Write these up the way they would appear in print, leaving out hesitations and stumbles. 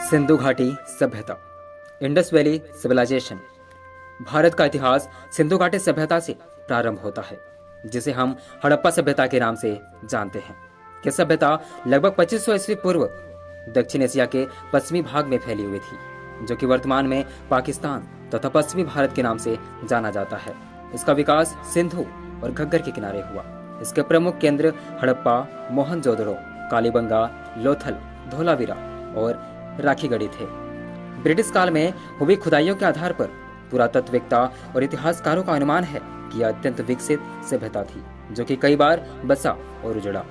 सिंधु घाटी सभ्यता, Indus valley civilisation. Bharat का इतिहास सिंधु घाटी सभ्यता से प्रारंभ होता है, जिसे हम हड़प्पा सभ्यता के नाम से जानते हैं। यह सभ्यता लगभग 2500 ईस्वी पूर्व दक्षिण एशिया के पश्चिमी भाग में फैली हुई थी, जो कि वर्तमान में पाकिस्तान तथा पश्चिमी भारत के नाम से जाना जाता है। इसका विकास सिंधु और घग्गर के किनारे हुआ। इसके प्रमुख केंद्र हड़प्पा, मोहनजोदड़ो, कालीबंगा, लोथल, धोलावीरा और राखीगढ़ी थे। ब्रिटिश काल में हुई खुदाइयों के आधार पर पुरातत्ववेत्ता और इतिहासकारों का अनुमान है कि यह अत्यंत विकसित सभ्यता थी, जो कि कई बार बसा और उजड़ा।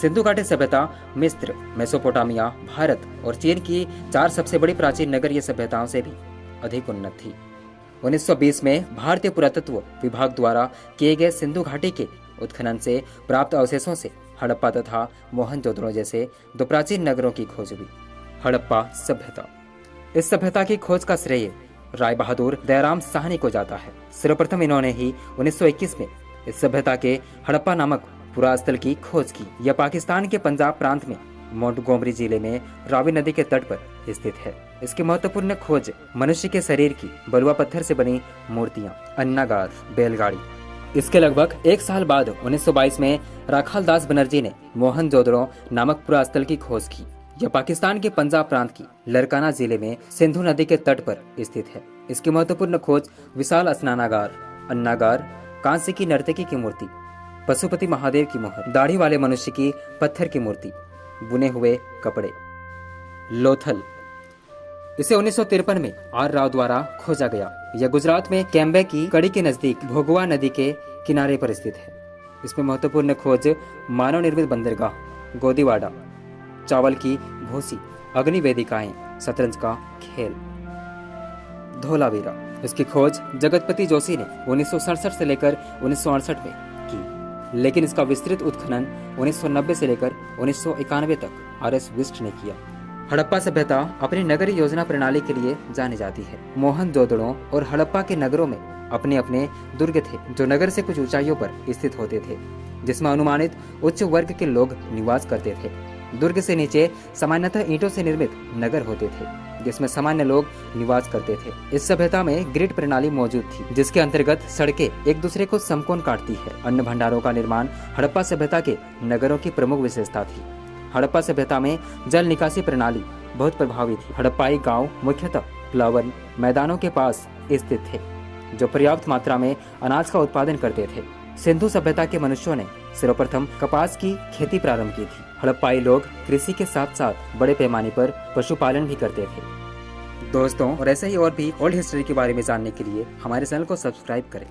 सिंधु घाटी सभ्यता मिस्र, मेसोपोटामिया, भारत और चीन की 4 सबसे बड़ी प्राचीन नगरीय सभ्यताओं से भी अधिक उन्नत थी। 1920 में भारतीय पुरातत्व विभाग द्वारा किए गए सिंधु घाटी के उत्खनन से प्राप्त अवशेषों से हड़प्पा तथा मोहनजोदड़ो जैसे 2 प्राचीन नगरों की खोज हुई। हड़प्पा सभ्यता। इस सभ्यता की खोज का श्रेय राय बहादुर दयाराम साहनी को जाता है। सर्वप्रथम इन्होंने ही 1921 में इस सभ्यता के हड़प्पा नामक पुरास्थल की खोज की। यह पाकिस्तान के पंजाब प्रांत में मोंटगोमरी जिले में रावी नदी के तट पर स्थित है। इसकी महत्वपूर्ण खोज मनुष्य के शरीर की बलुआ पत्थर से बनी मूर्तियां, अन्नागार, बैलगाड़ी। इसके लगभग 1 साल बाद 1922 में राखालदास बनर्जी ने मोहनजोदड़ो नामक पुरास्थल की खोज की। यह पाकिस्तान के पंजाब प्रांत की लरकाना जिले में सिंधु नदी के तट पर स्थित है। इसकी महत्वपूर्ण खोज विशाल स्नानागार, अन्नागार, कांस्य की नर्तकी की मूर्ति, पशुपति महादेव की मोहर, दाढ़ी वाले मनुष्य की पत्थर की मूर्ति, बुने हुए कपड़े। लोथल, इसे 1953 में आर राव द्वारा खोजा गया। यह गुजरात में कैम्बे की कड़ी के नजदीक भोगवा नदी के किनारे पर स्थित है। इसमें महत्वपूर्ण खोज मानव निर्मित बंदरगाह, गोदीवाड़ा, चावल की भूसी, अग्नि वेदिकाएं, शतरंज का खेल। धोलावीरा, इसकी खोज जगतपति जोशी ने 1967 से लेकर 1968 में की, लेकिन इसका विस्तृत उत्खनन 1990 से लेकर 1991 तक आर.एस. विस्ट ने किया। हड़प्पा सभ्यता अपनी नगरीय योजना प्रणाली के लिए जानी जाती है। मोहनजोदड़ो और हड़प्पा के नगरों में अपने अपने दुर्ग थे, जो नगर से कुछ ऊंचाइयों पर स्थित होते थे, जिसमें अनुमानित उच्च वर्ग के लोग निवास करते थे। दुर्ग से नीचे सामान्यतः ईंटों से निर्मित नगर होते थे, जिसमें सामान्य लोग निवास करते थे। इस सभ्यता में ग्रिड प्रणाली मौजूद थी, जिसके अंतर्गत सड़कें एक दूसरे को समकोण काटती है। अन्न भंडारों का निर्माण हड़प्पा सभ्यता के नगरों की प्रमुख विशेषता थी। हड़प्पा सभ्यता में जल निकासी प्रणाली बहुत प्रभावी थी। हड़प्पाई गाँव मुख्यतः प्लावन मैदानों के पास स्थित थे, जो पर्याप्त मात्रा में अनाज का उत्पादन करते थे। सिंधु सभ्यता के मनुष्यों ने सर्वप्रथम कपास की खेती प्रारंभ की थी। हड़प्पाई लोग कृषि के साथ साथ बड़े पैमाने पर पशुपालन भी करते थे। दोस्तों, और ऐसे ही और भी ओल्ड हिस्ट्री के बारे में जानने के लिए हमारे चैनल को सब्सक्राइब करें।